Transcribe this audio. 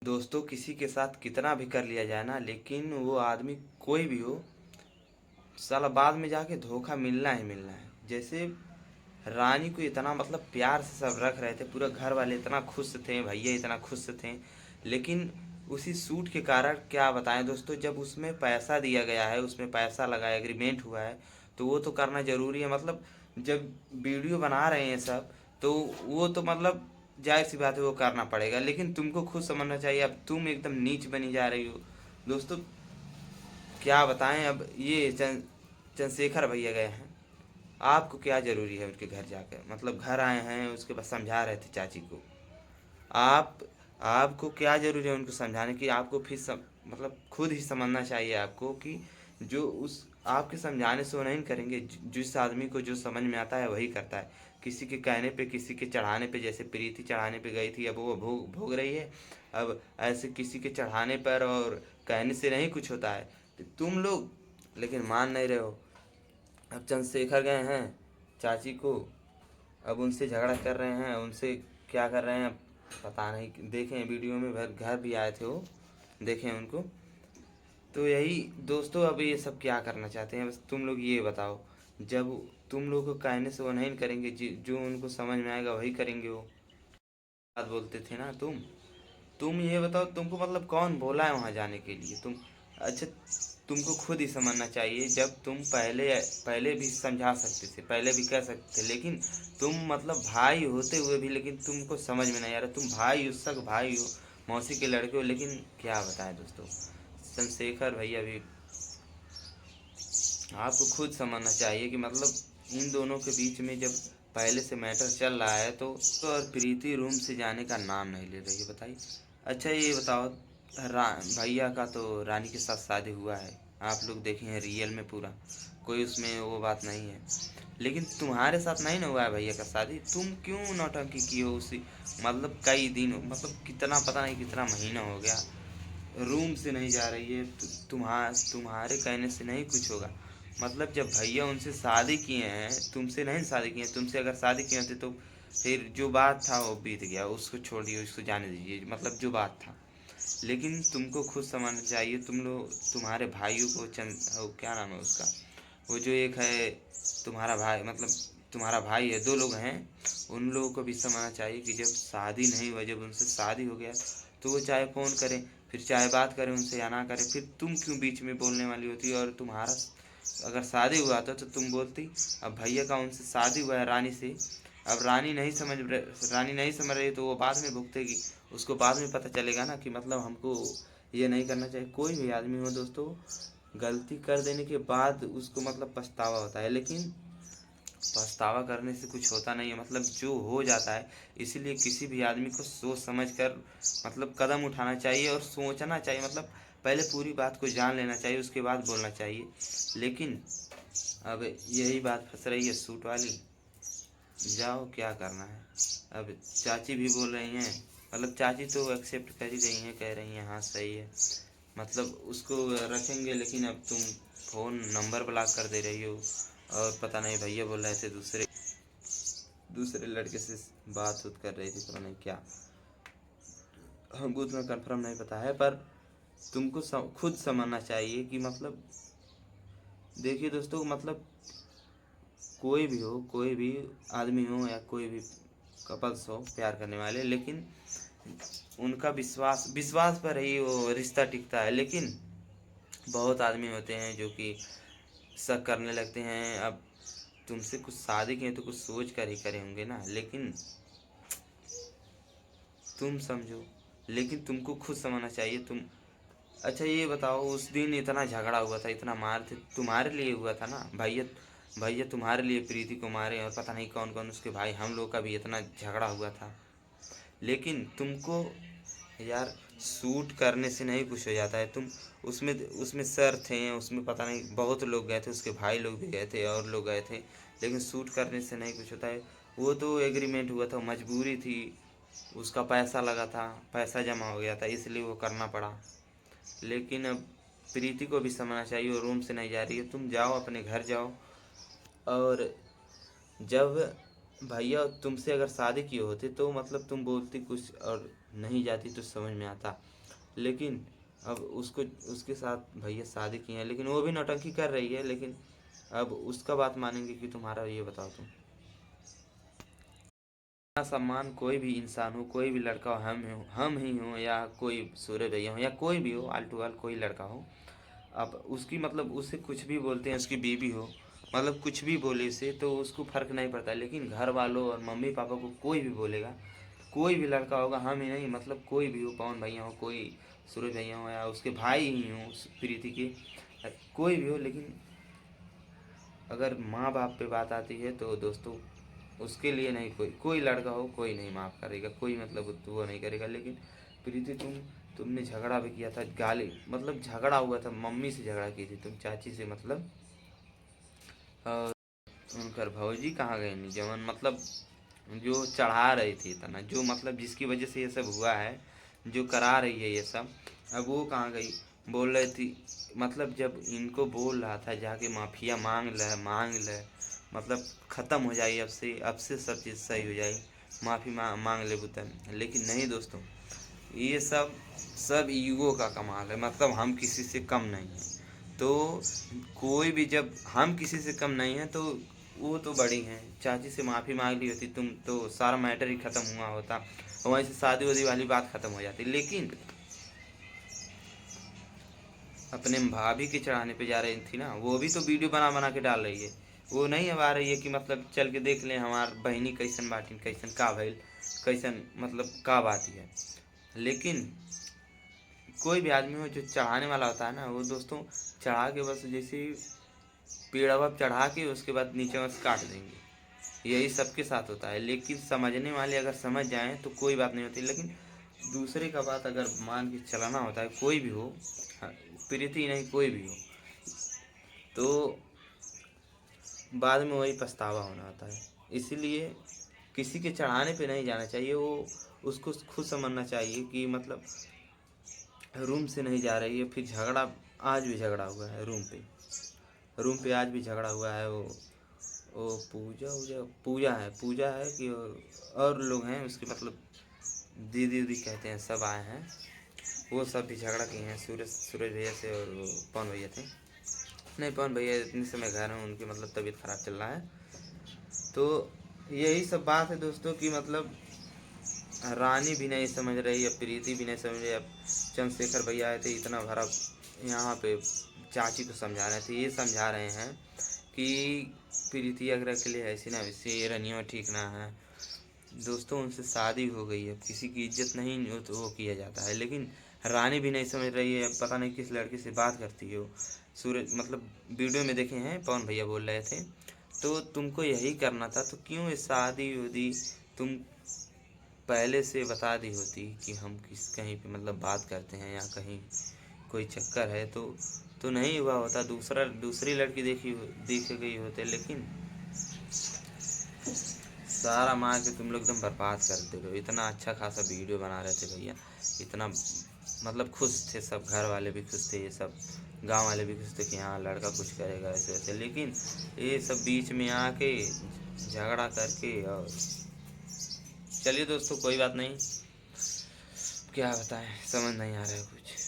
दोस्तों किसी के साथ कितना भी कर लिया जाए ना, लेकिन वो आदमी कोई भी हो, साला बाद में जाके धोखा मिलना ही मिलना है। जैसे रानी को इतना मतलब प्यार से सब रख रहे थे, पूरा घर वाले इतना खुश थे, भैया इतना खुश थे, लेकिन उसी सूट के कारण क्या बताएं दोस्तों, जब उसमें पैसा दिया गया है, उसमें पैसा लगा है, एग्रीमेंट हुआ है, तो वो तो करना जरूरी है। मतलब जब वीडियो बना रहे हैं सब, तो वो तो मतलब जाहिर सी बात है वो करना पड़ेगा, लेकिन तुमको खुद समझना चाहिए। अब तुम एकदम नीच बनी जा रही हो दोस्तों। क्या बताएं, अब ये चंद्रशेखर भैया गए हैं, आपको क्या ज़रूरी है उनके घर जाकर, मतलब घर आए हैं उसके बाद समझा रहे थे चाची को। आप आपको क्या ज़रूरी है उनको समझाने की? आपको फिर मतलब खुद ही समझना चाहिए आपको कि जो उस आपके समझाने से वो नहीं करेंगे। जिस आदमी को जो समझ में आता है वही करता है। किसी के कहने पे, किसी के चढ़ाने पे, जैसे प्रीति चढ़ाने पे गई थी, अब वो भोग भोग रही है। अब ऐसे किसी के चढ़ाने पर और कहने से नहीं कुछ होता है। तो तुम लोग लेकिन मान नहीं रहे हो। अब चंद्रशेखर गए हैं चाची को, अब उनसे झगड़ा कर रहे हैं, उनसे क्या कर रहे हैं पता नहीं। देखें वीडियो में, घर भी आए थे वो, देखें उनको। तो यही दोस्तों, अब ये सब क्या करना चाहते हैं बस तुम लोग ये बताओ। जब तुम लोग को कहने से वो नहीं करेंगे, जो उनको समझ में आएगा वही करेंगे वो। बात बोलते थे ना तुम ये बताओ, तुमको मतलब कौन बोला है वहाँ जाने के लिए? तुम अच्छा, तुमको खुद ही समझना चाहिए। जब तुम पहले पहले भी समझा सकते थे, पहले भी कह सकते थे, लेकिन तुम मतलब भाई होते हुए भी लेकिन तुमको समझ में नहीं आ रहा। तुम भाई हो, सग भाई हो, मौसी के लड़के हो, लेकिन क्या बताएं दोस्तों, चंद्रशेखर भैया भी आपको खुद समझना चाहिए कि मतलब इन दोनों के बीच में जब पहले से मैटर चल रहा है, तो और प्रीति रूम से जाने का नाम नहीं ले रही है, बताइए। अच्छा ये बताओ, भैया का तो रानी के साथ शादी हुआ है, आप लोग देखे हैं रियल में पूरा, कोई उसमें वो बात नहीं है। लेकिन तुम्हारे साथ नहीं ना हुआ है भैया का शादी, तुम क्यों नौटंकी की हो उसी, मतलब कई दिन, मतलब कितना पता नहीं कितना महीना हो गया, रूम से नहीं जा रही है। तुम्हारे कहने से नहीं कुछ होगा। मतलब जब भैया उनसे शादी किए हैं, तुमसे नहीं शादी किए हैं, तुमसे अगर शादी किए होते तो फिर जो बात था वो बीत गया, उसको छोड़िए, उसको जाने दीजिए, मतलब जो बात था। लेकिन तुमको खुद समझना चाहिए, तुम लोग तुम्हारे भाइयों को क्या नाम है उसका, वो जो एक है तुम्हारा भाई, मतलब तुम्हारा भाई है, दो लोग हैं, उन लोगों को भी समझना चाहिए कि जब शादी नहीं हुआ, जब उनसे शादी हो गया, तो वो चाहे फ़ोन करें, फिर चाहे बात करें उनसे या ना करें, फिर तुम क्यों बीच में बोलने वाली होती? और तुम्हारा अगर शादी हुआ था तो तुम बोलती। अब भैया का उनसे शादी हुआ है रानी से, अब रानी नहीं समझ रही तो वो बाद में भुगतेगी, उसको बाद में पता चलेगा ना कि मतलब हमको ये नहीं करना चाहिए। कोई भी आदमी हो दोस्तों, गलती कर देने के बाद उसको मतलब पछतावा होता है, लेकिन पछतावा करने से कुछ होता नहीं है, मतलब जो हो जाता है। इसीलिए किसी भी आदमी को सोच समझ कर मतलब कदम उठाना चाहिए और सोचना चाहिए, मतलब पहले पूरी बात को जान लेना चाहिए, उसके बाद बोलना चाहिए। लेकिन अब यही बात फंस रही है सूट वाली, जाओ क्या करना है। अब चाची भी बोल रही हैं, मतलब चाची तो एक्सेप्ट कर ही रही हैं, कह रही हैं हाँ सही है, मतलब उसको रखेंगे, लेकिन अब तुम फ़ोन नंबर ब्लॉक कर दे रही हो। और पता नहीं भैया बोल रहे थे दूसरे दूसरे लड़के से बात उत कर रही थी, पता नहीं क्या, हमको उतना कंफर्म नहीं पता है। पर तुमको खुद समझना चाहिए कि मतलब देखिए दोस्तों, मतलब कोई भी हो, कोई भी आदमी हो या कोई भी कपल्स हो प्यार करने वाले, लेकिन उनका विश्वास विश्वास पर ही वो रिश्ता टिकता है। लेकिन बहुत आदमी होते हैं जो कि शक करने लगते हैं। अब तुमसे कुछ शादी किए तो कुछ सोच कर ही करे होंगे ना, लेकिन तुम समझो, लेकिन तुमको खुद समझना चाहिए तुम। अच्छा ये बताओ, उस दिन इतना झगड़ा हुआ था, इतना मार थे, तुम्हारे लिए हुआ था ना भैया, भैया तुम्हारे लिए प्रीति को मारे, और पता नहीं कौन कौन उसके भाई, हम लोग का भी इतना झगड़ा हुआ था। लेकिन तुमको यार शूट करने से नहीं कुछ हो जाता है। तुम उसमें उसमें सर थे, उसमें पता नहीं बहुत लोग गए थे, उसके भाई लोग भी गए थे और लोग गए थे, लेकिन शूट करने से नहीं कुछ होता है। वो तो एग्रीमेंट हुआ था, मजबूरी थी, उसका पैसा लगा था, पैसा जमा हो गया था, इसलिए वो करना पड़ा। लेकिन अब प्रीति को भी समझना चाहिए, वो रूम से नहीं जा रही है, तुम जाओ अपने घर जाओ। और जब भैया तुमसे अगर शादी किए होते तो मतलब तुम बोलती कुछ और नहीं जाती तो समझ में आता। लेकिन अब उसको उसके साथ भैया शादी की है, लेकिन वो भी नौटंकी कर रही है, लेकिन अब उसका बात मानेंगे कि तुम्हारा, ये बताओ तुम। ना सम्मान कोई भी इंसान हो, कोई भी लड़का हो, हम ही हो या कोई सूर्य भैया हो या कोई भी हो, आल टू आल कोई लड़का हो, अब उसकी मतलब उससे कुछ भी बोलते हैं, उसकी बीवी हो, मतलब कुछ भी बोले से तो उसको फर्क नहीं पड़ता। लेकिन घर वालों और मम्मी पापा को कोई भी बोलेगा, कोई भी लड़का होगा, हम ही नहीं, मतलब कोई भी हो, पवन भैया हो, कोई सूरज भैया हो या उसके भाई ही हो प्रीति के, कोई भी हो, लेकिन अगर माँ बाप पे बात आती है तो दोस्तों उसके लिए नहीं, कोई लड़का हो कोई नहीं माफ़ करेगा, कोई मतलब वो नहीं करेगा। लेकिन प्रीति तुमने झगड़ा भी किया था, गाली मतलब झगड़ा हुआ था, मम्मी से झगड़ा की थी तुम, चाची से मतलब। और उनकर भौजी कहाँ गए नहीं, जवन मतलब जो चढ़ा रही थी इतना, जो मतलब जिसकी वजह से ये सब हुआ है, जो करा रही है ये सब, अब वो कहाँ गई। बोल रही थी मतलब जब इनको बोल रहा था जाके माफिया मांग ले, मतलब ख़त्म हो जाए, अब से सब चीज़ सही हो जाए, माफ़ी मांग ले बुतन। लेकिन नहीं दोस्तों, ये सब ईगो का कमाल है, मतलब हम किसी से कम नहीं हैं। तो कोई भी, जब हम किसी से कम नहीं हैं तो वो तो बड़ी हैं, चाची से माफ़ी मांग ली होती तुम तो सारा मैटर ही ख़त्म हुआ होता, वहीं से शादी वादी वाली बात ख़त्म हो जाती। लेकिन अपने भाभी के चढ़ाने पे जा रही थी ना, वो भी तो वीडियो बना बना के डाल रही है। वो नहीं अब आ रही है कि मतलब चल के देख लें हमार बहनी कैसन बाटी, कैसन का भइल, कैसन मतलब का बात है। लेकिन कोई भी आदमी हो जो चढ़ाने वाला होता है ना, वो दोस्तों चढ़ा के बस जैसे पेड़ अब चढ़ा के उसके बाद नीचे बस काट देंगे, यही सबके साथ होता है। लेकिन समझने वाले अगर समझ जाएं तो कोई बात नहीं होती। लेकिन दूसरे का बात अगर मान के चलाना होता है, कोई भी हो, हाँ, प्रीति नहीं कोई भी हो, तो बाद में वही पछतावा होना होता है। इसीलिए किसी के चढ़ाने पे नहीं जाना चाहिए, वो उसको खुद समझना चाहिए कि मतलब रूम से नहीं जा रही है। फिर झगड़ा, आज भी झगड़ा हुआ है रूम पे आज भी झगड़ा हुआ है। वो पूजा है कि और लोग हैं उसके, मतलब दीदी उदी कहते हैं, सब आए हैं, वो सब भी झगड़ा किए हैं सूरज भैया से, और वो पवन भैया थे। नहीं, पवन भैया इतने समय घर हैं, उनकी मतलब तबीयत ख़राब चल रहा है। तो यही सब बात है दोस्तों कि मतलब रानी भी नहीं समझ रही, अब प्रीति भी नहीं समझ रही। अब चंद्रशेखर भैया आए थे, इतना भरा यहाँ पे चाची को समझा रहे थे, ये समझा रहे हैं कि प्रीति अगर के लिए ऐसी ना वैसे रनिया ठीक ना है। दोस्तों उनसे शादी हो गई है, किसी की इज्जत नहीं वो किया जाता है। लेकिन रानी भी नहीं समझ रही है, पता नहीं किस लड़के से बात करती हो। सूरज मतलब वीडियो में देखे हैं, पवन भैया बोल रहे थे, तो तुमको यही करना था तो क्यों शादी उदी तुम पहले से बता दी होती कि हम किस कहीं पे मतलब बात करते हैं या कहीं कोई चक्कर है, तो नहीं हुआ होता, दूसरी लड़की देखे गई होते। लेकिन सारा मार के तुम लोग एकदम बर्बाद कर दे रहे हो। इतना अच्छा खासा वीडियो बना रहे थे भैया, इतना मतलब खुश थे, सब घर वाले भी खुश थे, ये सब गांव वाले भी खुश थे कि हाँ लड़का कुछ करेगा ऐसे वैसे। लेकिन ये सब बीच में आके झगड़ा करके, और चलिए दोस्तों कोई बात नहीं, क्या बताएं, समझ नहीं आ रहा है कुछ।